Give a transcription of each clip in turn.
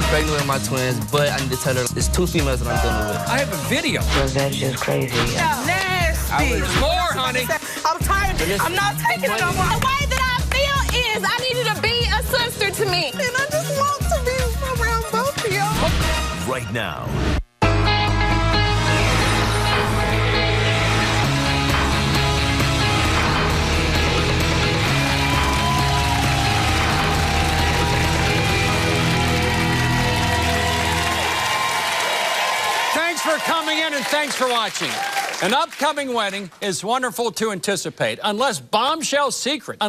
pregnant with my twins, but I need to tell her there's 2 females that I'm dealing with. I have a video. Because that's just crazy. Nasty. There's more, honey. I'm tired. I'm not taking it no more. The way that I feel is I need you to be a sister to me. And I just want to be around both of y'all. Right now. Thanks for coming in and thanks for watching. An upcoming wedding is wonderful to anticipate, unless bombshell secrets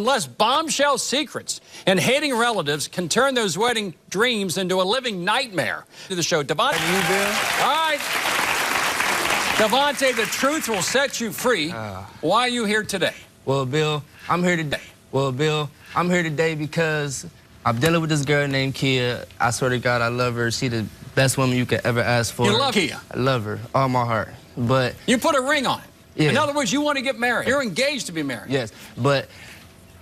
and hating relatives can turn those wedding dreams into a living nightmare. To the show, Devontae. All right. Devontae, the truth will set you free. Why are you here today? Well, Bill, I'm here today because I'm dealing with this girl named Kia. I swear to God, I love her. She's the best woman you could ever ask for. You love Kia? I love her, all my heart. But you put a ring on it. Yeah. In other words, you want to get married. You're engaged to be married. Yes, but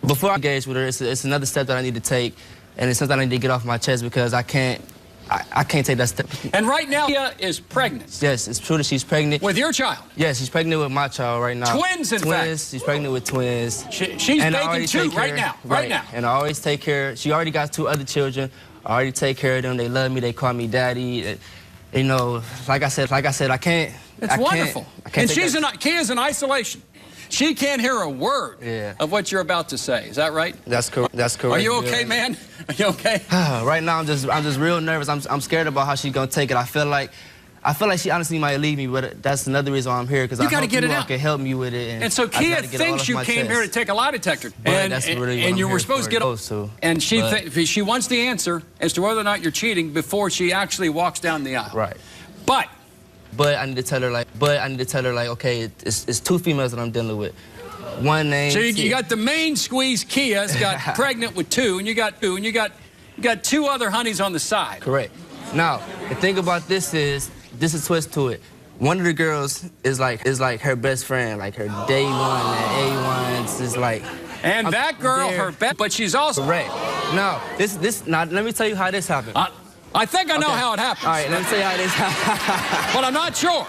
before I engage with her, it's another step that I need to take, and it's something I need to get off my chest because I can't take that step. And right now, Kia is pregnant. Yes, it's true that she's pregnant. With your child? Yes, she's pregnant with my child right now. Twins, in fact. She's pregnant with twins. She's baking 2 right now. Right now. And I always take care. She already got 2 other children. I already take care of them. They love me. They call me daddy. You know, like I said, I can't. It's wonderful. And Kia's in isolation. She can't hear a word of what you're about to say. Is that right? That's correct. Are you okay, man? Are you okay? Right now, I'm just real nervous. I'm scared about how she's gonna take it. I feel like she honestly might leave me, but that's another reason why I'm here because I hope you all can help me with it. And so Kia thinks you came here to take a lie detector, and you were supposed to get. And she wants the answer as to whether or not you're cheating before she actually walks down the aisle. Right. But I need to tell her like, okay, it's 2 females that I'm dealing with. One name. So you got the main squeeze. Kia's got pregnant with 2, and you got 2 other honeys on the side. Correct. Now the thing about this is a twist to it. One of the girls is like her best friend, like her day one and A1s is like. And that girl, her best, but she's also correct. Now now let me tell you how this happened. I think I know how it happens. All right, let me tell you how this happened. But I'm not sure.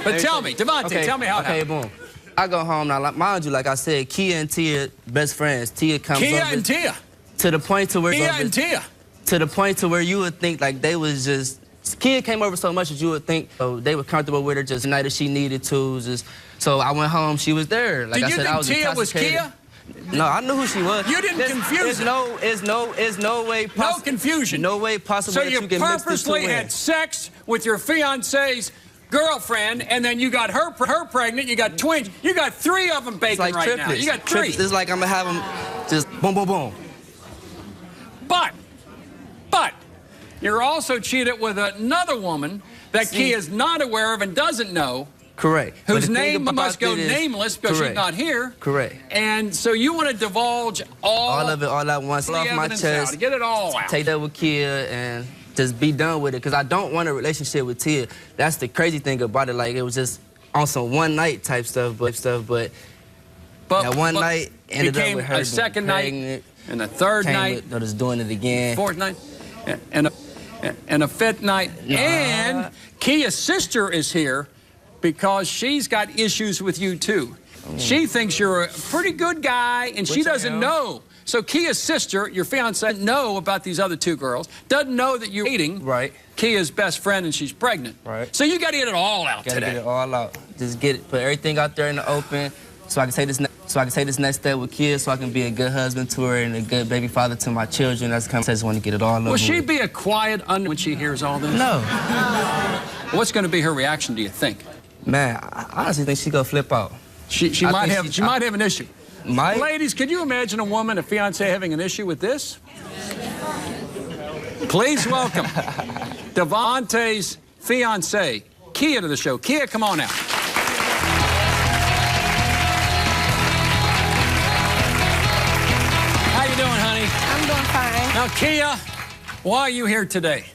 But tell me, Devontae, tell me how it happened. Okay, boom. I go home now. Mind you, like I said, Kia and Tia best friends. Tia comes over. Kia and Tia. To the point to where To the point to where you would think like they was just. Kia came over so much that you would think they were comfortable with her just the night that she needed to. So I went home. She was there. Like Did I you said, think I was Tia was Kia? No, I knew who she was. You didn't confuse it. There's no way possible. No confusion. No way possible so that you can mix this two in. So you purposely had sex with your fiance's girlfriend, and then you got her pregnant. You got twins. You got 3 of them baking like right triplets. now. You got 3. It's like I'm gonna have them just boom, boom, boom. But you're also cheated with another woman that Kia is not aware of and doesn't know. Correct. Whose name must go nameless because she's not here. Correct. And so you want to divulge all of it all at once, off my chest. Get it all out. Take that with Kia and just be done with it because I don't want a relationship with Tia. That's the crazy thing about it. Like it was just on some one night type stuff, but that one night ended up with her a second night and a third night. Just doing it again. 4th night and a 5th night. And Kia's sister is here because she's got issues with you too. She thinks you're a pretty good guy and she doesn't know. So Kia's sister, your fiance, doesn't know about these other 2 girls, doesn't know that you're dating Kia's best friend and she's pregnant. Right. So you got to get it all out today. Get it all out. Just put everything out there in the open so I can take this next step with Kia so I can be a good husband to her and a good baby father to my children. That's kind of, I just want to get it all over. Will she be a quiet when she hears all this? No. What's going to be her reaction, do you think? Man, I honestly think she's going to flip out. She might have an issue. Ladies, could you imagine a woman, a fiancé, having an issue with this? Please welcome Devontae's fiancé, Kia, to the show. Kia, come on out. How you doing, honey? I'm doing fine. Now, Kia, why are you here today?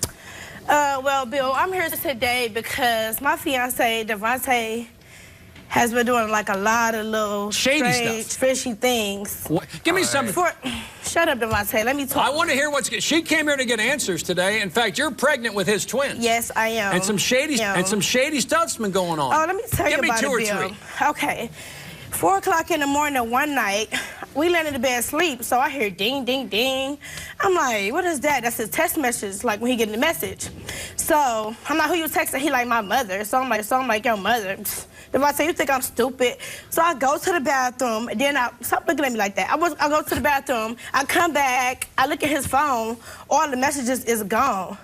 Well, Bill, I'm here today because my fiance, Devontae, has been doing like a lot of little Shady strange, stuff. fishy things. What? Give me some. Shut up, Devontae. Let me talk. I want to hear what's. She came here to get answers today. In fact, you're pregnant with his twins. Yes, I am. And some shady stuff's been going on. Oh, let me tell you about it, Bill. Give me 2 or 3. Okay. 4 o'clock in the morning one night, we landed in bed asleep, so I hear ding, ding, ding. I'm like, what is that? That's his text message, like when he getting the message. So I'm like, who you texting? He like, my mother. So I'm like, your mother. Devontae, you think I'm stupid? So I go to the bathroom, and then stop looking at me like that. I go to the bathroom, I come back, I look at his phone, all the messages is gone.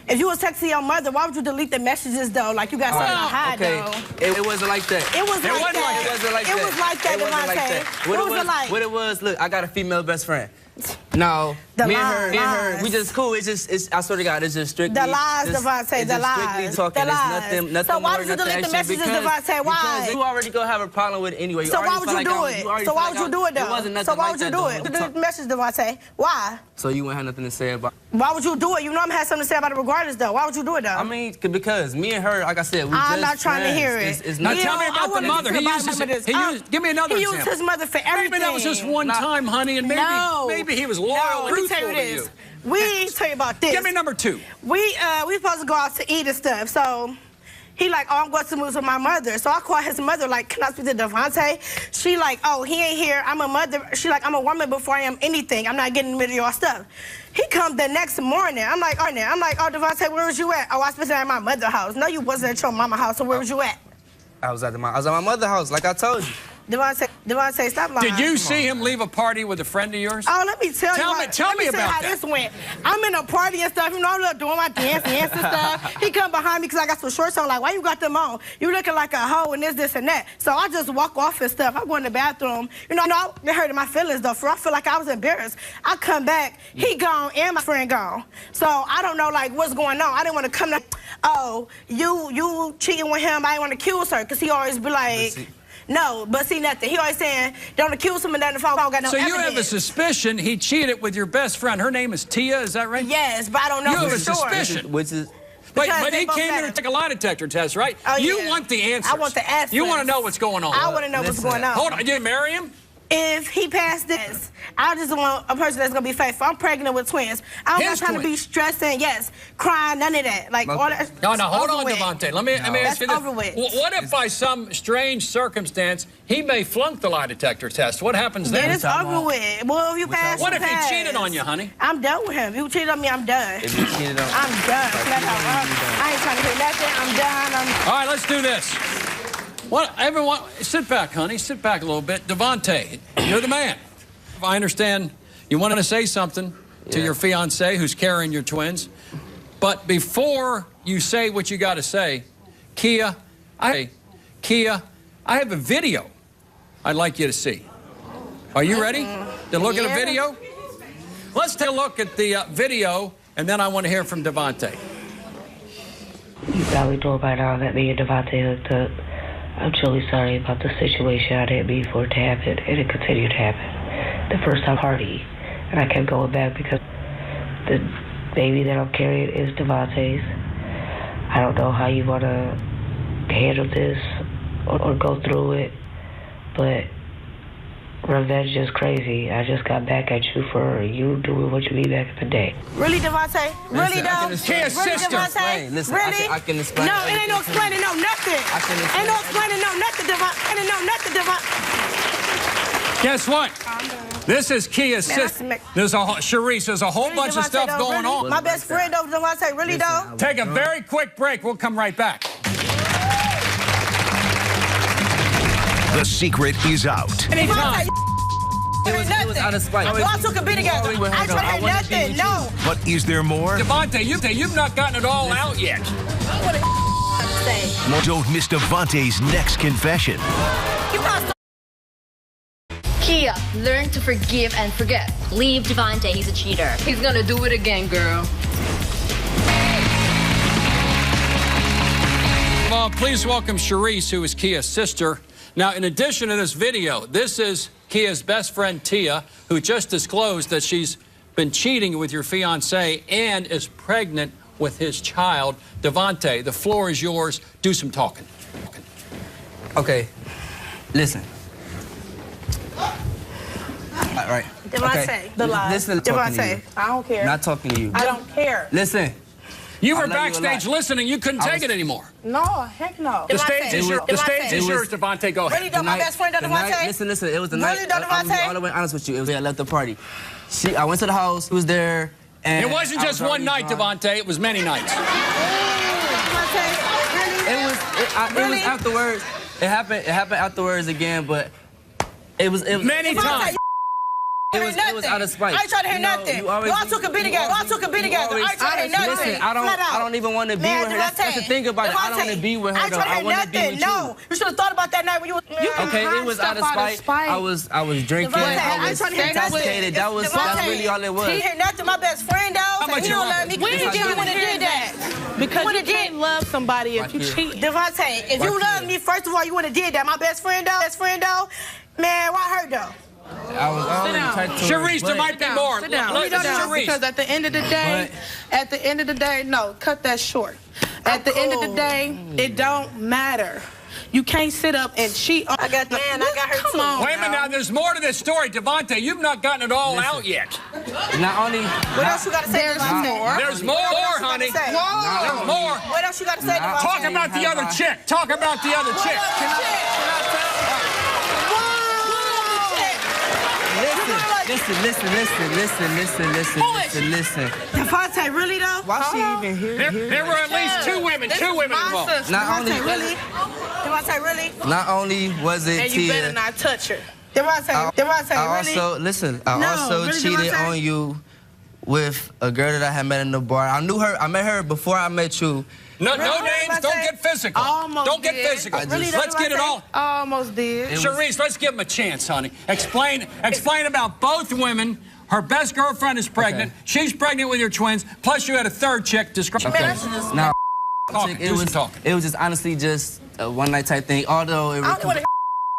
If you was texting your mother, why would you delete the messages, though? Like, you got something to hide, though. It wasn't like that. It wasn't like that. It wasn't like that. It was like that, Devontae. What it was like? What it was, look, I got a female best friend. No, me and her, we just cool. I swear to God, it's just strictly. The lies, Devontae, the lies. Strictly talking. The lies. It's nothing so why more, would you nothing delete the extra messages, Devontae? Why? Because you already gonna have a problem with it anyway. So why would you do it? So why would you do it, though? It wasn't nothing so why like would you that, do it? Delete the message, Devontae. Why? So you wouldn't have nothing to say about it? Why would you do it? You know I'm gonna have something to say about it regardless, though. Why would you do it, though? I mean, because me and her, like I said, we I'm just not trying friends. to hear it. It's now not. tell me about the mother. Give me another example. He used his mother for everything. Maybe that was just one time, honey, and maybe he was loyal and truthful to you. We tell you about this. Give me number 2. We supposed to go out to eat and stuff. So he like, oh, I'm going to move with my mother. So I call his mother, like, can I speak to Devontae? She like, oh, he ain't here. I'm a mother. She like, I'm a woman before I am anything. I'm not getting in the middle of your stuff. He come the next morning. I'm like, oh, Devontae, where was you at? Oh, I spent it at my mother's house. No, you wasn't at your mama's house. So where was you at? I was at my mother's house, like I told you. Devontae, stop lying. Did you see him leave a party with a friend of yours? Oh, let me tell you. Tell me about how this went. I'm in a party and stuff. You know, I'm doing my dance and stuff. He come behind me because I got some shorts on. Like, why you got them on? You looking like a hoe and this, and that. So I just walk off and stuff. I go in the bathroom. You know, it hurted my feelings, though. For I feel like I was embarrassed. I come back. He gone and my friend gone. So I don't know, like, what's going on. I didn't want to come to, oh, you cheating with him. I didn't want to accuse her because he always be like... No, but see nothing. He always saying, don't accuse him and then the phone got no evidence. So you have a suspicion he cheated with your best friend. Her name is Tia, is that right? Yes, but I don't know for sure. You have a suspicion. Which is... But he came here to take a lie detector test, right? Oh, you want the answers. I want the answers. You want to know what's going on. I want to know what's going on. Hold on, did you marry him? If he passed this, I just want a person that's going to be faithful. I'm pregnant with twins. I'm not trying to be stressing, crying, none of that. Like, all that. No, hold on, Devontae. Let me ask you this. Over with. What if by some strange circumstance he may flunk the lie detector test? What happens then? Then it's over with. Well, if you pass, what if he cheated on you, honey? I'm done with him. If you cheated on me, I'm done. If you cheated on I'm done. I ain't trying to hear nothing. I'm done. All right, let's do this. What, everyone, sit back, honey. Sit back a little bit. Devontae, you're the man. I understand you wanted to say something to your fiancé who's carrying your twins. But before you say what you got to say, Kia, I have a video I'd like you to see. Are you ready to look at a video? Let's take a look at the video, and then I want to hear from Devontae. You probably know by now that me and Devontae hooked up. I'm truly sorry about the situation. I didn't mean for it to happen, and it continued to happen. The first time party, and I kept going back because the baby that I'm carrying is Devontae's. I don't know how you want to handle this or go through it, but revenge is crazy. I just got back at you for you doing what you did back in the day. Really, Devontae? Really, though? Kia's sister. Listen, really? I can explain. No, it ain't no explaining, no nothing. Ain't no explaining, no nothing, Devontae. Ain't no nothing, Devontae. Guess what? This is Kia's sister. There's Sharice, there's a whole bunch of stuff going on. My best friend over Devontae, really, though? Take a very quick break. We'll come right back. The secret is out. Anytime. It was out of spite. Y'all took a bit together. I ain't trying to hear nothing, no. But is there more? Devontae, you've not gotten it all out yet. What a say. Don't miss Devontae's next confession. Kia, learn to forgive and forget. Leave Devontae, he's a cheater. He's gonna do it again, girl. Well, please welcome Sharice, who is Kia's sister. Now, in addition to this video, this is Kia's best friend, Tia, who just disclosed that she's been cheating with your fiancé and is pregnant with his child. Devontae, the floor is yours. Do some talking. Okay, listen. All right. Devontae, Okay. the lie. Listen, talking to you. Devontae, I don't care. Not talking to you. I don't care. Listen. You I were love you a backstage lot. listening. You couldn't take it anymore. No, heck no. The stage is yours. The stage is It yours, was- Devontae. Go ahead. Really, though, my best friend, The night- Devontae? Listen. It was the Really, night. though, I'm gonna be Devontae? all the way honest with you. It was I left the party. I went to the house. He was there. And It wasn't I just was one night, already drunk. Devontae. It was many nights. Devontae, really? It was Really? afterwards. It happened afterwards again, but it was Many times. It was out of spite. I ain't trying to hear You know, nothing. you always- Y'all took a bit together. Y'all took a bit you together. I always- ain't trying to hear nothing. Listen, I don't even want to be Man, with her. That's the thing about it. I don't want to be with her. I ain't Though. trying to I hear want to be nothing. with No, you should have thought about that night when you was. Okay, it was out of spite. I was drinking. Devontae, I I ain't was trying to hear nothing. intoxicated. That's Devontae, really all it was. He hear nothing. My best friend though. How much He you don't love love me. me? When did you want to do that? Because What you it did? can't love somebody if Right you here. cheat. Devontae, if Right you love here. me, first of all, you would have did that. My best friend though, man, why her though? I was already down. trying to. Sharice, there might be more. Sit down. Look, Sit down. Sharice. Because at the end of the day, no, cut that short. At the end of the day, it don't matter. You can't sit up and cheat. I got her Come too. on. Wait a minute now. There's more to this story, Devontae. You've not gotten it all out yet. Not only. What else you gotta say, There's Devontae? more. There's more, honey. Say? There's more. What else you gotta say, Devontae? Talk about the other chick. Talk about the other chick. Listen. Devontae, really though? Why she even here? There were at least two women involved. Not only, Devontae, really? not only was it And you better Tia, not touch her. Devontae, I really? also listen. I No, also really, cheated Devontae? on you with a girl that I had met in the bar. I knew her. I met her before I met you. No Really, names. Don't get physical. Almost Don't get did. physical. Really, Let's get it all. Almost did. Sharice, let's give him a chance, honey. Explain about both women. Her best girlfriend is pregnant. Okay. She's pregnant with your twins. Plus, you had a third chick. Describe. Okay. Now, Talking. it was talking. it was just honestly just a one night type thing. Although it I don't know was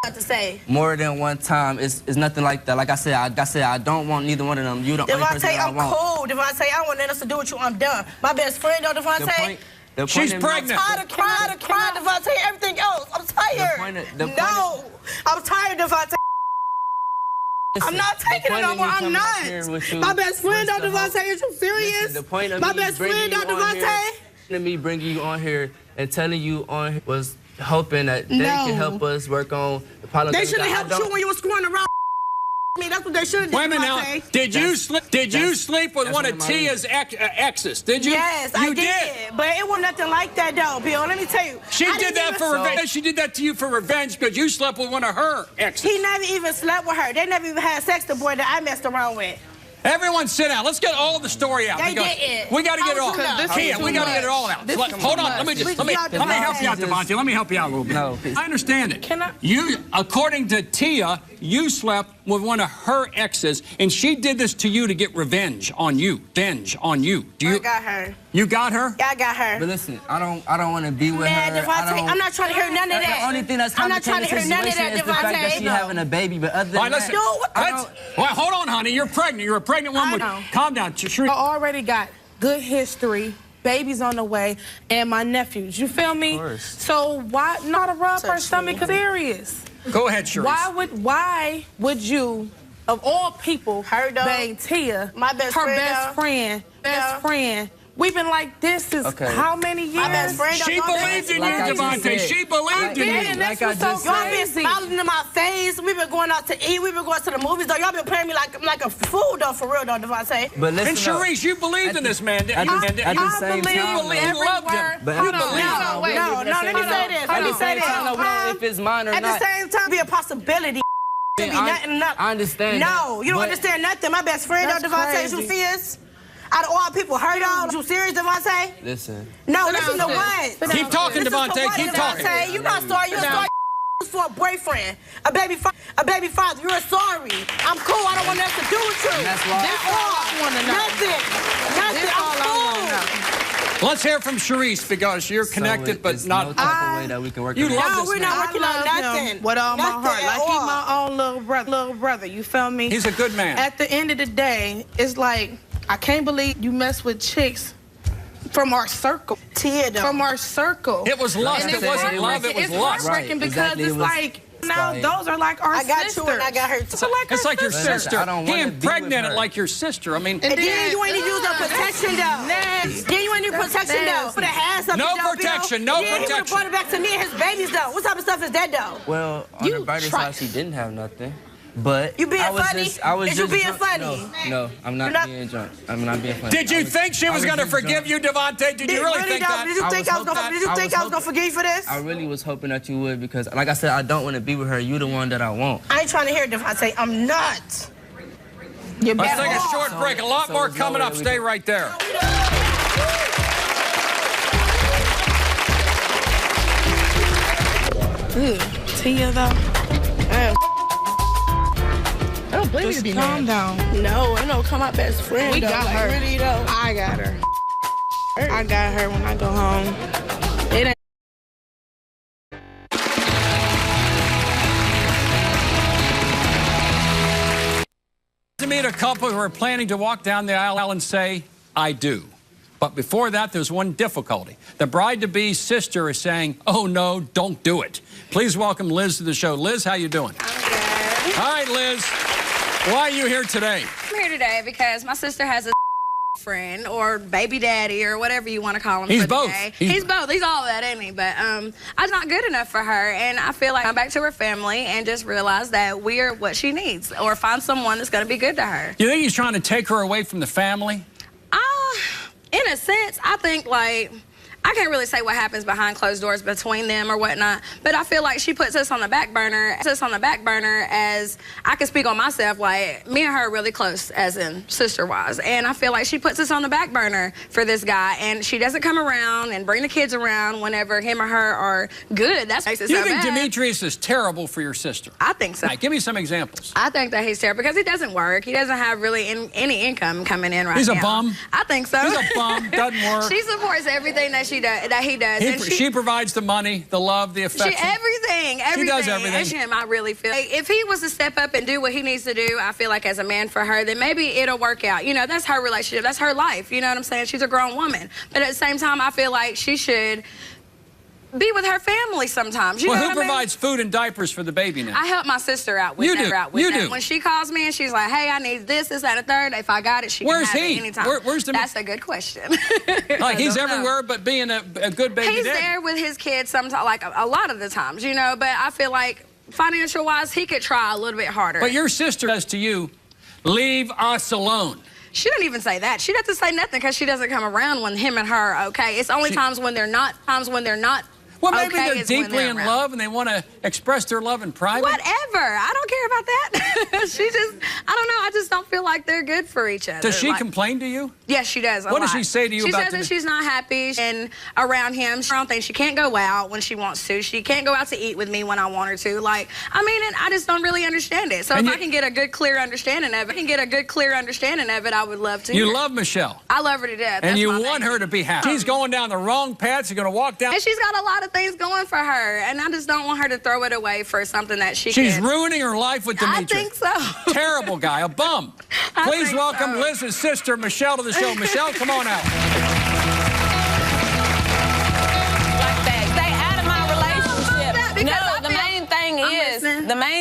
what to say. more than one time, it's nothing like that. Like I said, I don't want neither one of them. You the only person Devontae, that I I'm want. cool. Devontae, I don't want nothing else to do with you. I'm done. My best friend though, Devontae. She's in- pregnant. I'm tired of crying, Devontae, everything else. I'm tired. The I'm tired, Devontae. I'm not taking it no more. I'm not. My best friend, though, Devontae, is you serious? The point of My me best friend, bringing though, you on here- Devontae. and me bringing you on here and telling you on here was hoping that they No. can help us work on the problem. They should have helped you when you were screwing around. Me, that's what they should have done. Wait a minute now. Devontae. Did you sleep with that's one of one of my Tia's exes? Did you? Yes, you I did. But it wasn't nothing like that, though, Bill. Let me tell you. She I did didn't that even- for revenge. She did that to you for revenge because you slept with one of her exes. He never even slept with her. They never even had sex, the boy that I messed around with. Everyone sit down. Let's get all the story out. They because didn't. we got to get it I all. was too much. Kia, we got to get it all out. This is Hold too on. Let me help you out, Devontae. Let me help you out a little bit. No, please. I understand it. Can I- You, according to Tia, you slept with one of her exes, and she did this to you to get revenge on you. Revenge on you. I got her. You got her? Yeah, I got her. But listen, I don't want to be with Man, her. Devontae, I'm not trying to hear none of that. The only thing that's I'm not trying to hear none of that, is the fact that Devontae. she having a baby. But other All than right, listen. that, No, what the- Well, hold on, honey. You're pregnant. You're a pregnant woman. I know. Calm down. I already got good history, babies on the way, and my nephews. You feel me? Of course. So why not a rub her stomach? Serious. Go ahead, Sharice. Why would you, of all people, Her dog. bang Tia, My best her friend, best dog. friend, Yeah. best friend? We've been like this since Okay. how many years? My best friend, She y'all believed in Like you, I just Devontae. said. She believed in Yeah, you. and Like that's I what's so just Y'all said. been crazy. smiling in my face. We've been going out to eat. We've been going to the movies, though. Y'all been playing me like a fool, though, for real, though, Devontae. But listen, And Sharice, you believed in this man. at the same I time, believe you believe every you loved him. word. But Hold at the on, same time, no, wait. No, let me say this. Let me say this. I don't know if it's mine or At not. the same time, be a possibility. Be nothing. I understand. No, you don't but- understand nothing. My best friend, though, That's Devontae, is you crazy. serious? Out of all people, her dog, you serious, Devontae? Listen. No, Sit listen to down, what? sit Keep talking, Listen to Devontae. what, Keep talking. Devontae. You not sorry. You're Sit sorry for a boyfriend, a baby father. You're sorry. I'm cool. I don't want nothing to do with you. That's why- This all I want to know. Nothing. This all I I'm want to cool. know. Let's hear from Sharice because you're connected, So but it's not. no type of way that we can work You on it. love No, this we're man. not working on nothing. Him with all my Nothing heart, at like he's all. my own little brother. You feel me? He's a good man. At the end of the day, it's like I can't believe you mess with chicks From our circle. Tia, though. From our circle. It was lust. And It wasn't love. It was it's lust. heartbreaking because exactly, it's it was like, now those are like our I got sisters. you and I got her too. It's like your sister. I don't He wanna be impregnated with her. like your sister. I mean, And then you ain't even use no protection, though. Then you ain't need protection, though. Put a hands up. No though, protection, Bill. no He would have protection. brought it back to me and his babies, though. What type of stuff is that, though? Well, on the brighter side, she didn't have nothing. But You being I was funny? Just, I was Is you just being drunk. funny? No, I'm not, being drunk. I'm not being funny. did you think she was going to forgive you, Devontae? Did you really think that? Did you think I was gonna forgive you for this? I really was hoping that you would because, like I said, I don't want to be with her. You the one that I want. I ain't trying to hear Devontae. I'm not. Let's take a short break. A lot more coming up. Stay right there. Tia, though. I don't blame you to be Calm down. No, I know. Come my best friend. We though. got like, her. Really though. I got her. I got her when I go home. It ain't. To meet a couple who are planning to walk down the aisle and say, I do. But before that, there's one difficulty. The bride-to-be's sister is saying, oh, no, don't do it. Please welcome Liz to the show. Liz, how you doing? I'm good. All right, Liz. Why are you here today? I'm here today because my sister has a friend or baby daddy or whatever you want to call him. He's for the both. day. He's both. He's all that, ain't he? But I'm not good enough for her, and I feel like come back to her family and just realize that we're what she needs, or find someone that's going to be good to her. You think he's trying to take her away from the family? In a sense, I think, like, I can't really say what happens behind closed doors between them or whatnot, but I feel like she puts us on the back burner. As I can speak on myself, like, me and her are really close, as in sister-wise, and I feel like she puts us on the back burner for this guy, and she doesn't come around and bring the kids around whenever him or her are good. That's makes it You so think bad. Demetrius is terrible for your sister? I think so. All right, give me some examples. I think that he's terrible because he doesn't work. He doesn't have really any income coming in right now. He's a bum? I think so. He's a bum, doesn't work. She supports everything that he does. She provides the money, the love, the affection. Everything. She does everything. That's him, I really feel. Like, if he was to step up and do what he needs to do, I feel like as a man for her, then maybe it'll work out. You know, that's her relationship. That's her life. You know what I'm saying? She's a grown woman. But at the same time, I feel like she should be with her family sometimes. You know who what I mean? provides food and diapers for the baby now? I help my sister out with You that. do. You do. When she calls me and she's like, hey, I need this, that, and the third, if I got it, she Where's can have he? it anytime. Where's the... That's a good question. Like, he's I don't know. everywhere but being a good baby He's daddy. there with his kids sometimes, like a lot of the times, you know, but I feel like financial-wise, he could try a little bit harder. But your sister says to you, leave us alone. She doesn't even say that. She doesn't say nothing because she doesn't come around when him and her are okay. It's only times when they're not. Well, maybe okay they're is when deeply in around. love and they want to express their love in private. Whatever. I don't care about that. I don't know. I just don't feel like they're good for each other. Does she like, complain to you? Yes, she does. What does she say to you she about says that she's not happy and around him. She don't think she can't go out when she wants to. She can't go out to eat with me when I want her to. Like, I mean, and I just don't really understand it. So if I can get a good, clear understanding of it, I would love to. You love Michelle. I love her to death. And That's you my want baby. her to be happy. She's going down the wrong path. She's going to walk down. And she's got a lot of things going for her, and I just don't want her to throw it away for something that she's ruining her life with Demetrius. I think so. Terrible guy, a bum. Please welcome Liz's sister, Michelle, to the show. Michelle, come on out. Like that. Stay out of my relationship. No, the main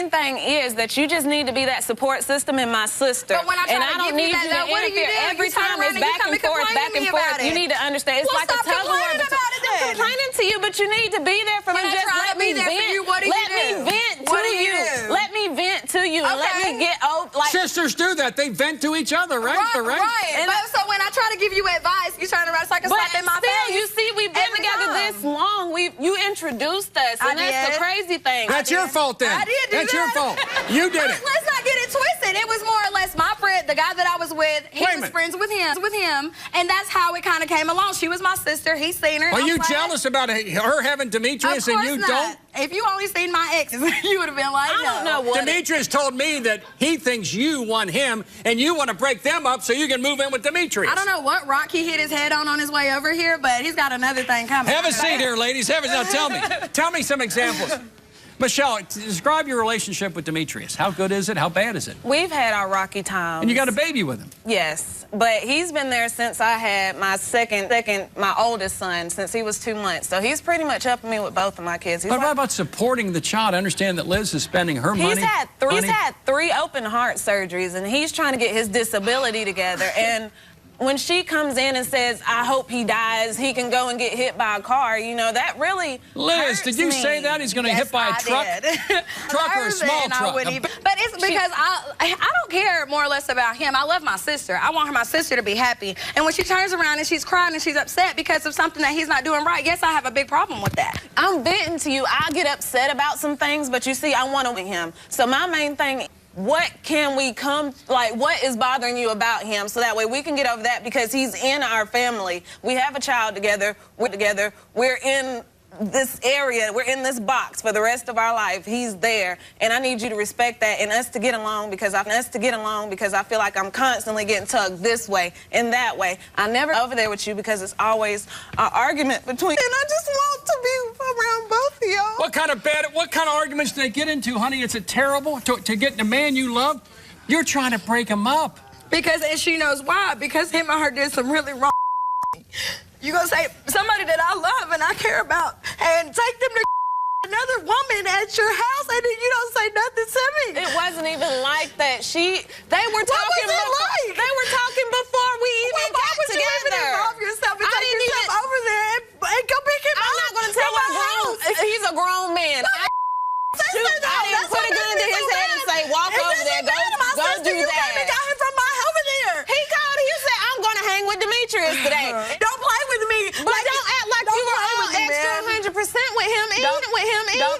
thing is that you just need to be that support system in my sister. But when I try and to I don't give you need that, you to though, what do you interfere. do? Every You turn time around it's and you back come and and forth, complain back to and me forth. about You it. need to understand. It's Well, like a stop tug of war. complaining about it then. I'm complaining to you, but you need to be there for me. When I Just try let to be me there for vent. you, what do you Let me do? vent What to do you do? Let me vent to you and let me get over. Like, Sisters do that. They vent to each other, right? Right. And But so when I try to give you advice, you turn around, it's like a But slap in my still, face. you see, we've been Every together time. this long. You introduced us, I and that's the did. crazy thing. That's your fault then. I did do That's that. your fault. You did it. Let's not get it twisted. It was more or less my friend, the guy that I was with, he Wait a was minute. friends with him, and that's how it kind of came along. She was my sister. He's seen her. Are I'm you glad. jealous about her having Demetrius Of and course you not. don't? If you only seen my exes, you would have been like, I don't know what. Demetrius told me that he thinks you want him and you want to break them up so you can move in with Demetrius. I don't know what rock he hit his head on his way over here, but he's got another thing coming. Have a seat here, ladies. Now tell me some examples. Michelle, describe your relationship with Demetrius. How good is it? How bad is it? We've had our rocky times. And you got a baby with him. Yes, but he's been there since I had my my oldest son, since he was 2 months. So he's pretty much helping me with both of my kids. But what about supporting the child? I understand that Liz is spending her money. He's had 3 open heart surgeries, and he's trying to get his disability together. And when she comes in and says, I hope he dies, he can go and get hit by a car, you know, that really Liz, did you say that? He's going to hit by a truck? Truck or a small truck? But it's because I don't care more or less about him. I love my sister. I want my sister to be happy. And when she turns around and she's crying and she's upset because of something that he's not doing right, yes, I have a big problem with that. I'm venting to you. I get upset about some things, but you see, I want to win him. So my main thing, what is bothering you about him, so that way we can get over that, because he's in our family. We have a child together. We're in this area. We're in this box for the rest of our life. He's there, and I need you to respect that, and us to get along, because I feel like I'm constantly getting tugged this way and that way. I never over there with you because it's always an argument between, and I just want to be around both of y'all. What kind of arguments do they get into, honey? Is it terrible to get the man you love? You're trying to break him up. Because, and she knows why, because him and her did some really wrong. You gonna say somebody that I love and I care about and take them to another woman at your house, and then you don't say nothing to me? It wasn't even like that. They were talking. What was it like? They were talking before we even got together. You even involve yourself and take yourself over there and go pick him up? I'm not gonna tell he's a grown man. I didn't put a gun to his head and say, walk over there, go do You that. came and got him from my over there. He called, he said, I'm gonna hang with Demetrius today. Don't play with me. But don't act like you were all extra 100% with him, either. Don't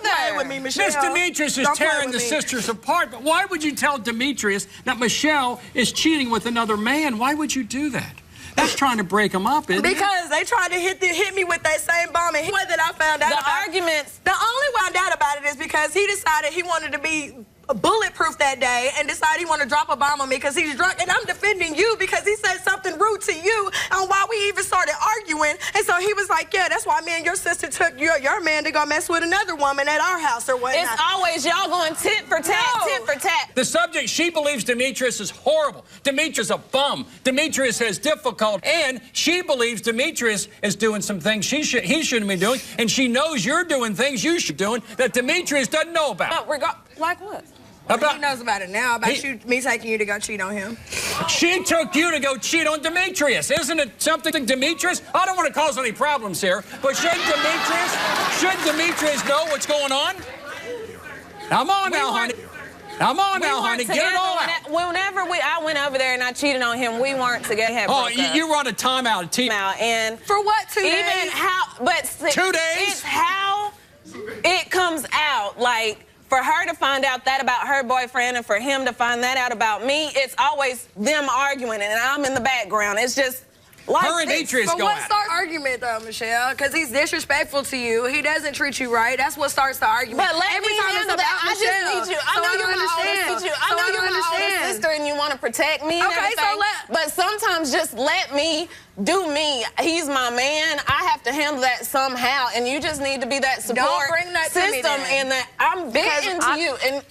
play with me, Michelle. Miss Demetrius is tearing the sisters apart, but why would you tell Demetrius that Michelle is cheating with another man? Why would you do that? That's trying to break them up, isn't it? Because they tried to hit me with that same bomb, and the way that I found out the only way I found out about it is because he decided he wanted to be bulletproof that day and decided he wanted to drop a bomb on me because he's drunk, and I'm defending you because he said something rude to you on why we even started arguing. And so he was like, yeah, that's why me and your sister took your man to go mess with another woman at our house or whatnot. It's always y'all going tit for tat, tit for tat. The subject, she believes Demetrius is horrible. Demetrius is a bum. Demetrius has difficulty, and she believes Demetrius is doing some things he shouldn't be doing, and she knows you're doing things you should be doing that Demetrius doesn't know about. Like what? He knows about it now, me taking you to go cheat on him. She took you to go cheat on Demetrius. Isn't it something, Demetrius? I don't want to cause any problems here, but should Demetrius know what's going on? Come on now, honey. Come on now, honey. Get it all out. Whenever I went over there and I cheated on him, we weren't together. Oh, you run a timeout. And for what, 2 days? Even how, but 2 days? It's how it comes out, like, for her to find out that about her boyfriend and for him to find that out about me, it's always them arguing and I'm in the background. It's just like her and Demetrius go at it. But what starts argument though, Michelle? Because he's disrespectful to you. He doesn't treat you right. That's what starts the argument. But let me handle that. I just need you. I know you're my older sister. I know you're my older sister and you want to protect me and everything. But sometimes just let me do me. He's my man. I have to handle that somehow, and you just need to be that support system. And that I'm venting to you. And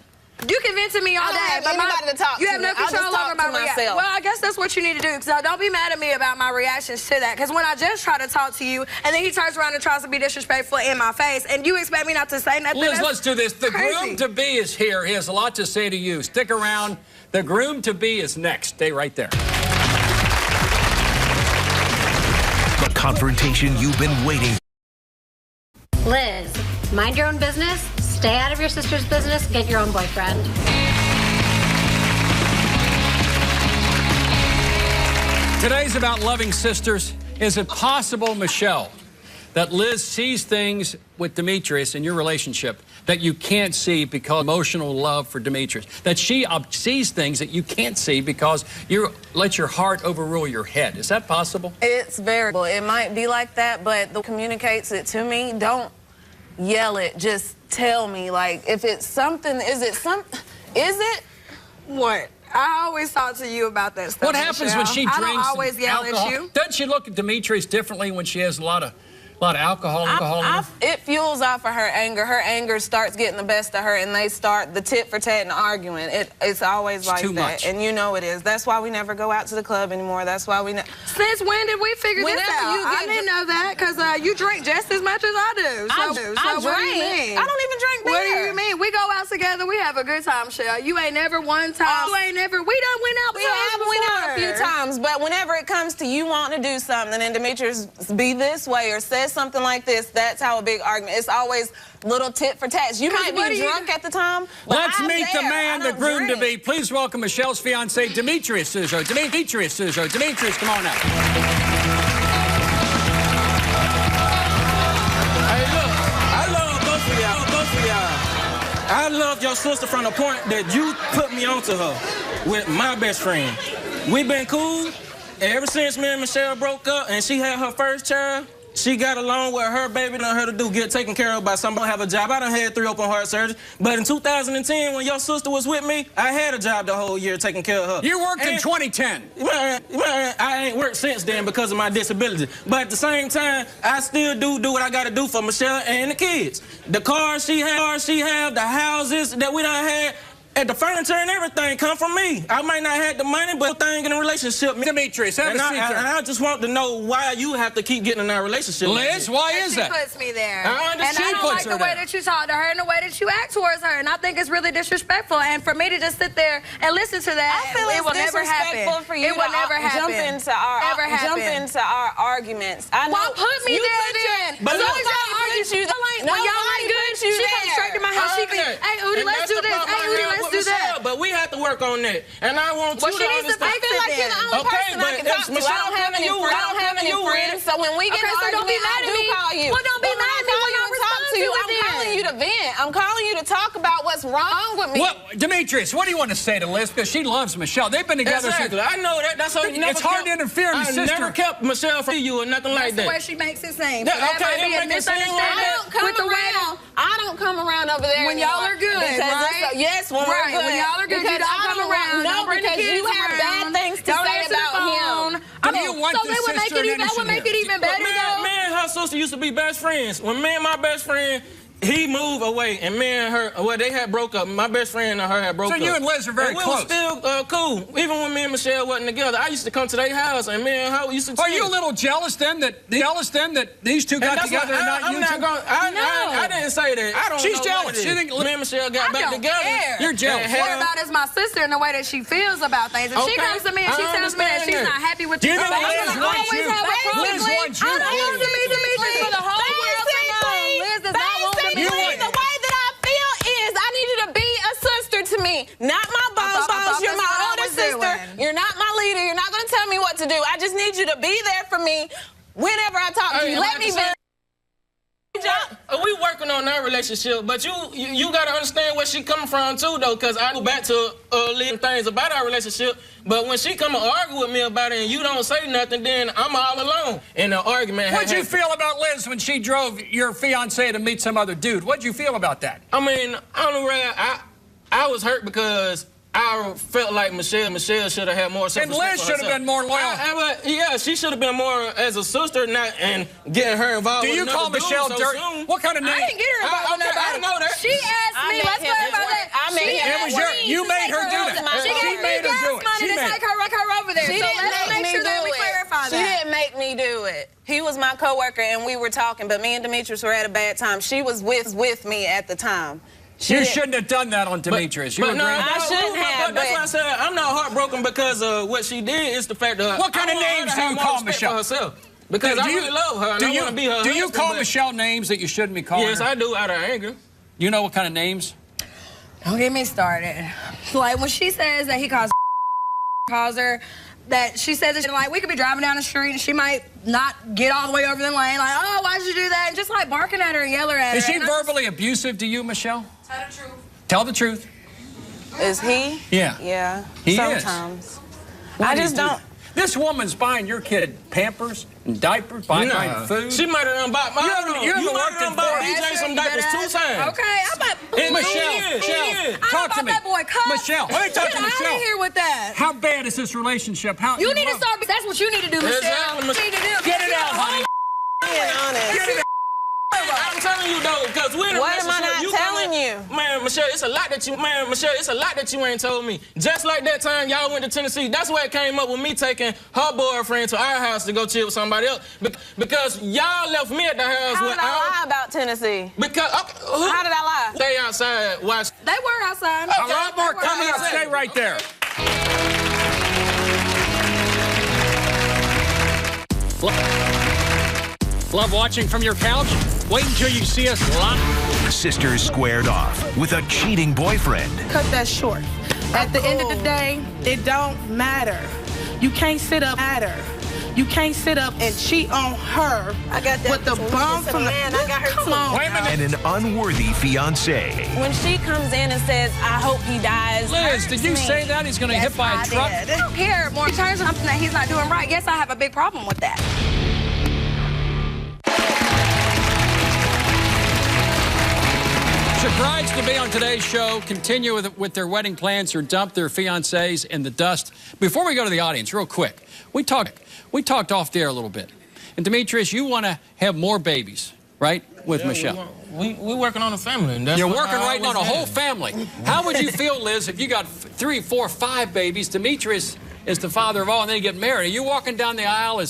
you can vent to me all day, but anybody to talk you have no control over my reaction. Well, I guess that's what you need to do. So don't be mad at me about my reactions to that. Because when I just try to talk to you, and then he turns around and tries to be disrespectful in my face, and you expect me not to say nothing. Liz, let's do this. The groom-to-be is here. He has a lot to say to you. Stick around. The groom-to-be is next. Stay right there. The confrontation you've been waiting. Liz, mind your own business, stay out of your sister's business, get your own boyfriend. Today's about loving sisters. Is it possible, Michelle, that Liz sees things with Demetrius in your relationship that you can't see because of emotional love for Demetrius? That she sees things that you can't see because you let your heart overrule your head. Is that possible? It's variable. It might be like that, but the communicates it to me. Don't yell it. Just tell me. Like, if it's something, is it? What? I always talk to you about that stuff. What happens when she drinks I don't always yell alcohol? at you. Doesn't she look at Demetrius differently when she has a lot of A lot of alcohol. It fuels off of her anger. Her anger starts getting the best of her, and they start the tit for tat and arguing. It's always like too that, much. and you know it is. That's why we never go out to the club anymore. That's why we. Since when did we figure this out? I didn't know that because you drink just as much as I do. I What do you mean? I don't even drink beer. What do you mean? We go out together. We have a good time, Shell. You ain't never one time. You ain't never. We done went out. We have went out a few times, but whenever it comes to you wanting to do something and Demetrius be this way or says something like this, that's how a big argument. It's always little tit for tats. You might be drunk at the time. Let's meet the man, the groom to be. Please welcome Michelle's fiance, Demetrius Suzo. Demetrius, come on out. Hey, look, I love both of y'all. I love your sister from the point that you put me onto her with my best friend. We've been cool ever since me and Michelle broke up and she had her first child. She got along with her baby, done her to do, get taken care of by somebody, have a job. I done had 3 open heart surgeries. But in 2010, when your sister was with me, I had a job the whole year taking care of her. You worked in 2010. I ain't worked since then because of my disability. But at the same time, I still do what I gotta do for Michelle and the kids. The cars she have, the houses that we done had, and the furniture and everything come from me. I might not have the money, but thing in a relationship. Demetrius, have a seat. And I just want to know why you have to keep getting in our relationship. Liz, why is that? She puts me there. I understand. And I don't like the way that you talk to her and the way that you act towards her. And I think it's really disrespectful. And for me to just sit there and listen to that, I feel it will never happen. For you it will never happen. Jump into our arguments. I know. Well, put me there then. But as long as y'all argue, when y'all ain't good, she comes straight to my house. She can, hey, Udi, let's do this. Hey, Udi, let's do that. But we have to work on that. And I want you to understand. I feel like you're the only person I can talk to. I don't have any friends. So when we get in an argument, I do call you. Well, don't be mad at me when I respond to you. I'm calling you to vent. I'm calling you to talk about what's wrong with me. Demetrius, what do you want to say to Liz? Because she loves Michelle. They've been together since. Exactly. I know that. That's how you never. It's hard to interfere in the sister. I never kept Michelle from you or nothing like that. That's the way she makes it seem. Yeah, so that might be a misunderstanding. I don't come around over there when y'all are good, right? Yes, when we're good. When y'all are good, you don't come around. No, because you have bad things to say about him. Do you want so that would make it even better, though. Me and her sister used to be best friends. When me and my best friend, he moved away, and me and her, well, they had broke up. My best friend and her had broke up. So you and Liz are very close. We were still cool. Even when me and Michelle wasn't together, I used to come to their house, and me and her used to. Are you a little jealous then that these two got together and not you two? I didn't say that. I don't. She's jealous. She think me and Michelle got back together. Care. You're jealous. What about is my sister and the way that she feels about things? If she comes to me and she tells me that she's not happy with you, I'm gonna always have a problem. Liz wants you. I don't want Demetrius for the whole world to know. Liz does not want Demetrius. The way that I feel is I need you to be a sister to me, not my boss. You're my older sister. You're not my leader. You're not going to tell me what to do. I just need you to be there for me whenever I talk to you. Let me be. We working on our relationship, but you gotta understand where she coming from too, though, because I go back to little things about our relationship. But when she come and argue with me about it, and you don't say nothing, then I'm all alone in the argument. What'd you feel about Liz when she drove your fiance to meet some other dude? What'd you feel about that? I mean, I was hurt because I felt like Michelle should have had more self-respect. And Liz should have been more loyal. Yeah, she should have been more as a sister, and getting her involved. Do you call Michelle dirty? What kind of name? I didn't get her involved in that. I know that. She asked me. Let's clarify that. You made her do that. She gave me gas money to take her over there. She didn't make me do it. She didn't make me do it. He was my coworker, and we were talking, but me and Demetrius were at a bad time. She was with me at the time. You shouldn't have done that on Demetrius. I shouldn't have. That's why I said I'm not heartbroken because of what she did. It's the fact that what kind of names do you call Michelle? Because I really love her and I want to be her husband. Do you call Michelle names that you shouldn't be calling her? Yes, I do, out of anger. You know what kind of names? Don't get me started. Like when she says that he calls her, that she says that like we could be driving down the street and she might not get all the way over the lane, like, oh, why'd you do that? And just like barking at her and yelling at her. Is he verbally abusive to you, Michelle? Tell the truth. Tell the truth. Is he? Yeah. Yeah. He sometimes. Is. I just don't. This woman's buying your kid Pampers and diapers, buying food. She might have done bought my You haven't worked in DJ some diapers 2 times. Okay, I'm about Michelle, talk to me. That boy Michelle, let me talk to Michelle. Get out of here with that. How bad is this relationship? You need to start. That's what you need to do, Michelle. Exactly. You need to do. Get it out, honey. Being honest. Get telling you though, because we're in a What am I relationship. not telling you? Man, Michelle, it's a lot that you ain't told me. Just like that time y'all went to Tennessee, that's where it came up with me taking her boyfriend to our house to go chill with somebody else. Because y'all left me at the house. How did I lie about Tennessee? Because how did I lie? Stay outside. Watch. They were outside. A lot more coming up. Stay right there. Love watching from your couch? Wait until you see us live. Sisters squared off with a cheating boyfriend. Cut that short. At the end of the day, it don't matter. You can't sit up and cheat on her with the bum from the man. I got her Come too. on. And an unworthy fiancé. When she comes in and says, I hope he dies. Liz, did you say that he's going to get hit by a truck? I don't care. More turns something that he's not doing right. Yes, I have a big problem with that. Should brides to be on today's show continue with their wedding plans or dump their fiancés in the dust? Before we go to the audience, real quick, we talked off the air a little bit. And Demetrius, you want to have more babies, right, with Michelle? We're working on a family. And that's You're working right now on a whole family. How would you feel, Liz, if you got 3, 4, 5 babies? Demetrius is the father of all, and then you get married. Are you walking down the aisle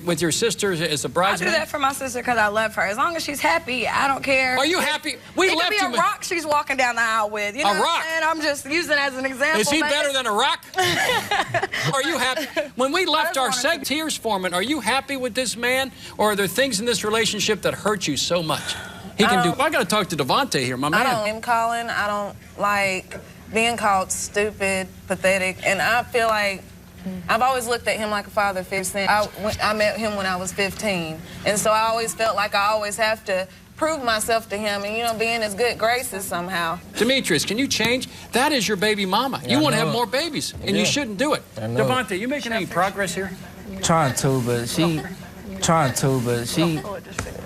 with your sisters as a bridesmaid? I do that for my sister because I love her. As long as she's happy, I don't care. Are you happy? It could be a rock she's walking down the aisle with. You know a rock? And I'm just using it as an example. Is he better than a rock? Are you happy? When we left our segment, Tears Foreman, are you happy with this man? Or are there things in this relationship that hurt you so much? He can do. I got to talk to Devontae here, my man. I don't name calling. I don't like being called stupid, pathetic, and I feel like I've always looked at him like a father figure. I met him when I was 15, and so I always felt like I always have to prove myself to him and, you know, be in his good graces somehow. Demetrius, can you change? That is your baby mama. You want to have more babies, and you shouldn't do it. Devontae, you making any progress here? Trying to, but she...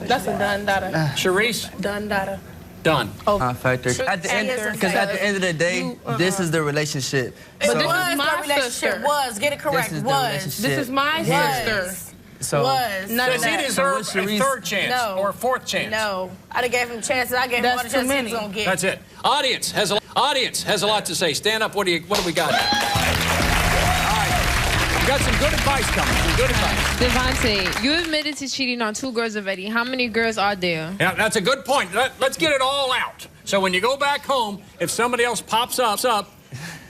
That's a done daughter. Charisse? Done daughter. Done. Factor. At the end, because at the end of the day, this is the relationship. But So- this is my relationship. Was, get it correct. This is the Was. relationship. This is my sister. So Was. None Does of he that. deserve So a what's third chance No. or a fourth chance? No. I done gave him chances. I gave him all the That's too chances he many. was gonna get. That's it. Audience has a lot to say. Stand up. What do we got? All right. We got some good advice coming. Some good advice. Devontae, you admitted to cheating on 2 girls already. How many girls are there? Yeah, that's a good point. Let's get it all out. So when you go back home, if somebody else pops up,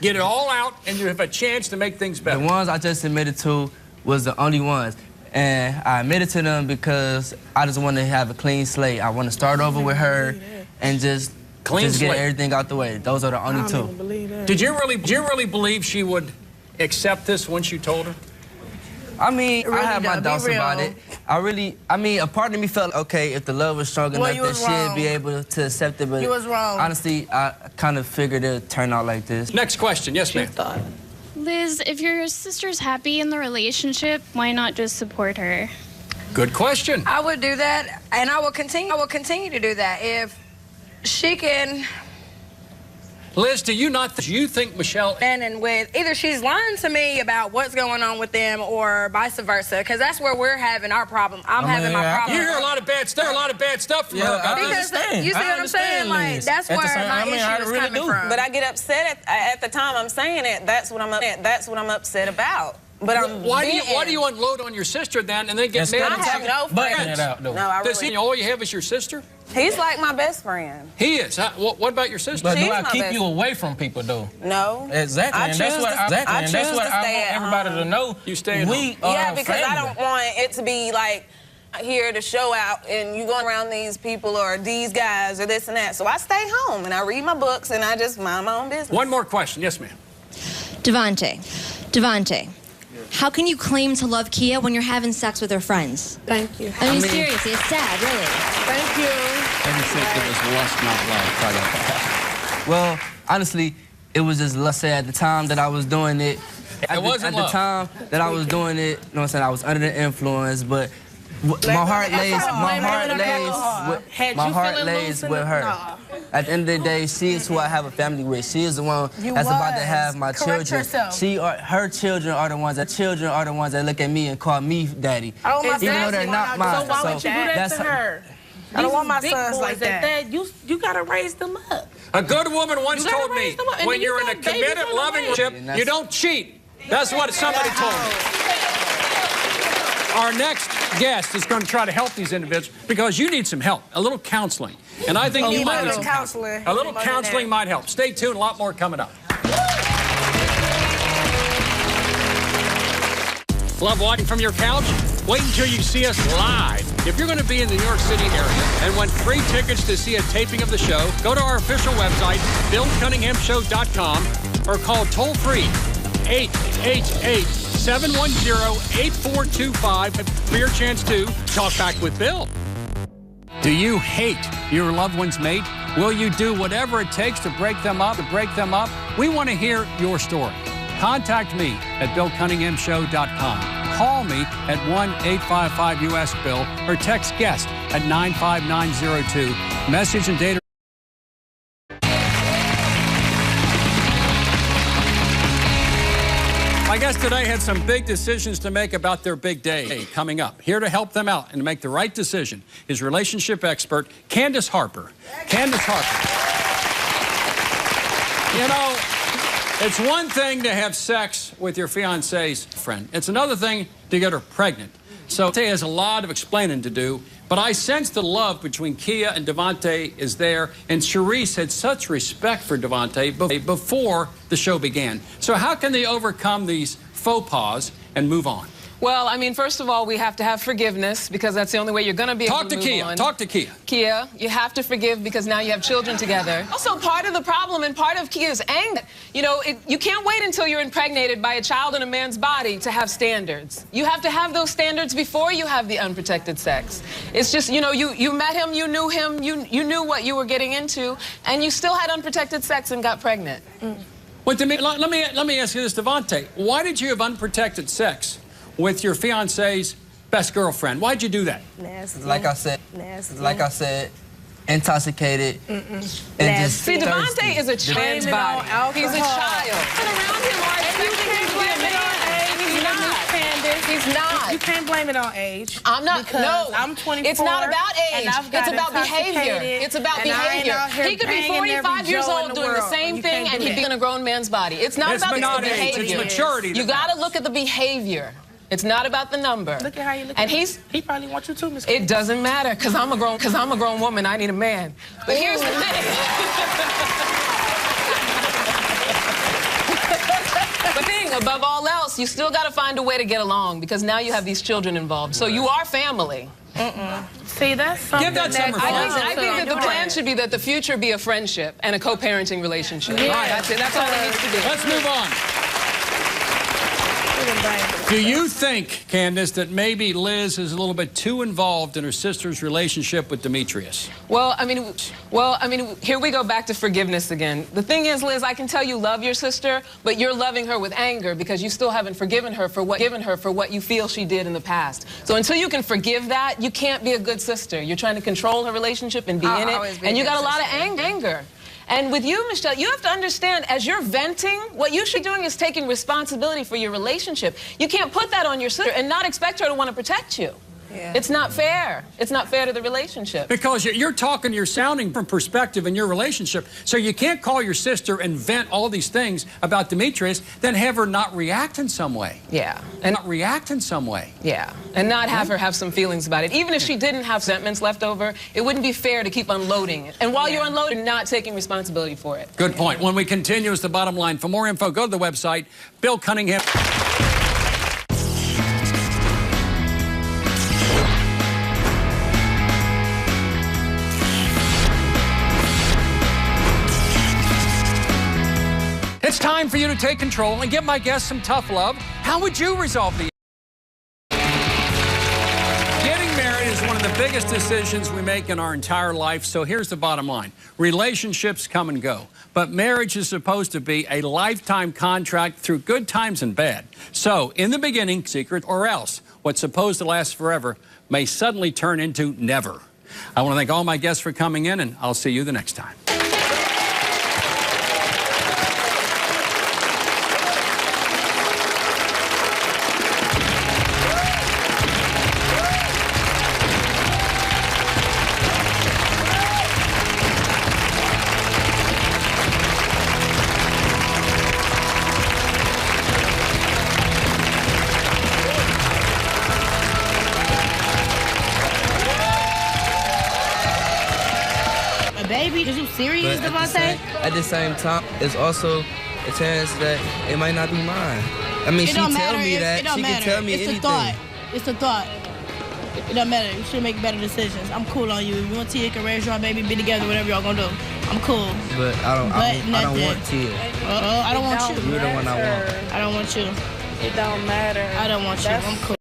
get it all out, and you have a chance to make things better. The ones I just admitted to was the only ones. And I admitted to them because I just want to have a clean slate. I want to start over with her and just get everything out the way. Those are the only 2. Did you really believe she would accept this once you told her? I mean, Really I had my don't. Be doubts real. about it. I mean, a part of me felt, okay, if the love was strong enough, you that was she'd wrong. be able to accept it. But You was wrong. honestly, I kind of figured it would turn out like this. Next question. Yes, ma'am. Liz, if your sister's happy in the relationship, why not just support her? Good question. I would do that, and I will continue to do that if she can. Liz, do you think Michelle... And with either she's lying to me about what's going on with them or vice versa, because that's where we're having our problem. I'm having my problem. You hear a lot of bad stuff from her about Because you see what I'm saying? Like, that's where my issue is coming from. But I get upset at the time I'm saying it. That's what I'm upset about. But why do you unload on your sister then and then get mad? I have no friends. No, I really. All you have is your sister? He's like my best friend. He is. What about your sister? But do I keep you away from people, though? No. Exactly. And that's what I want everybody to know. You stay at home. Yeah, because I don't want it to be like here to show out and you go around these people or these guys or this and that. So I stay home and I read my books and I just mind my own business. One more question. Yes, ma'am. Devontae. How can you claim to love Kia when you're having sex with her friends? Thank you. I mean, seriously, it's sad, really. Thank you. Let me think it was lust, not love. Well, honestly, it was just, let's say, at the time that I was doing it. At the time that I was doing it, you know what I'm saying, I was under the influence, but my heart lays with her. At the end of the day, she is who I have a family with. She is the one that's about to have my children. Her children are the ones that look at me and call me daddy. Even though they're not mine. So why would you do that to her? I don't want my big sons boys like that. You gotta raise them up. A good woman once told me, when you're in a committed, loving relationship, you don't cheat. That's what somebody told me. Our next guest is going to try to help these individuals because you need some help, a little counseling. And I think you might need some counseling. A little counseling might help. Stay tuned, a lot more coming up. Love watching from your couch? Wait until you see us live. If you're going to be in the New York City area and want free tickets to see a taping of the show, go to our official website, BillCunninghamShow.com, or call toll-free 888-710-8425 for your chance to talk back with Bill. Do you hate your loved one's mate? Will you do whatever it takes to break them up? We want to hear your story. Contact me at BillCunninghamShow.com. Call me at 1-855-US-BILL or text guest at 95902. Message and data. My guest today had some big decisions to make about their big day coming up. Here to help them out and to make the right decision is relationship expert Candace Harper. Candace Harper. You know, it's one thing to have sex with your fiance's friend. It's another thing to get her pregnant. So Devante has a lot of explaining to do, but I sense the love between Kia and Devante is there, and Charisse had such respect for Devante before the show began. So how can they overcome these faux pas and move on? Well, I mean, first of all, we have to have forgiveness because that's the only way you're going to be able to move on. Talk to Kia. Kia, you have to forgive because now you have children together. Also, part of the problem and part of Kia's anger, you know, you can't wait until you're impregnated by a child in a man's body to have standards. You have to have those standards before you have the unprotected sex. It's just, you know, you met him, you knew him, you knew what you were getting into, and you still had unprotected sex and got pregnant. Well, let me ask you this, Devante. Why did you have unprotected sex with your fiance's best girlfriend? Why'd you do that? Nasty. Like I said, intoxicated. And just see, Devante is a child's body. He's a child. Around him are expecting him to be a man. He's not. You can't blame it on age. I'm not. No, I'm 24. It's not about age. It's about behavior. It's about behavior. He could be 45 years old doing the same thing, and he'd be in a grown man's body. It's not about the behavior. It's maturity. You got to look at the behavior. It's not about the number. Look at how you look. And he probably wants you too, Miss. It doesn't matter because I'm a grown woman. I need a man. But here's the thing. Above all else, you still got to find a way to get along because now you have these children involved. So you are family. See, that's something. Give that some I think that the plan should be that the future be a friendship and a co-parenting relationship. Yeah. Right. That's it. That's all it needs to be. Let's move on. Do you think, Candace, that maybe Liz is a little bit too involved in her sister's relationship with Demetrius? Well, I mean, here we go back to forgiveness again. The thing is, Liz, I can tell you love your sister, but you're loving her with anger because you still haven't forgiven her for what you feel she did in the past. So until you can forgive that, you can't be a good sister. You're trying to control her relationship and be in it, and you got a lot of anger. And with you, Michelle, you have to understand, as you're venting, what you should be doing is taking responsibility for your relationship. You can't put that on your sister and not expect her to want to protect you. Yeah. It's not fair. It's not fair to the relationship. Because you're sounding from perspective in your relationship, so you can't call your sister and vent all these things about Demetrius, then have her not react in some way. Yeah. And not react in some way. Yeah. And not have her have some feelings about it. Even if she didn't have resentments left over, it wouldn't be fair to keep unloading it. And while you're unloading, not taking responsibility for it. Good point. When we continue is the bottom line. For more info, go to the website, Bill Cunningham. It's time for you to take control and give my guests some tough love. How would you resolve the Getting married is one of the biggest decisions we make in our entire life, so here's the bottom line. Relationships come and go, but marriage is supposed to be a lifetime contract through good times and bad. So, in the beginning, secret, or else what's supposed to last forever may suddenly turn into never. I want to thank all my guests for coming in, and I'll see you the next time. Is you serious, Devontae? At the same time, it's also a chance that it might not be mine. I mean, she tell me that. She can tell me anything. It's the thought. It don't matter. You should make better decisions. I'm cool on you. If you want Tia, can raise your baby, be together, whatever y'all gonna do. I'm cool. But I don't want Tia. I don't want you. You're the one I want. I don't want you. It don't matter. I don't want you. I'm cool.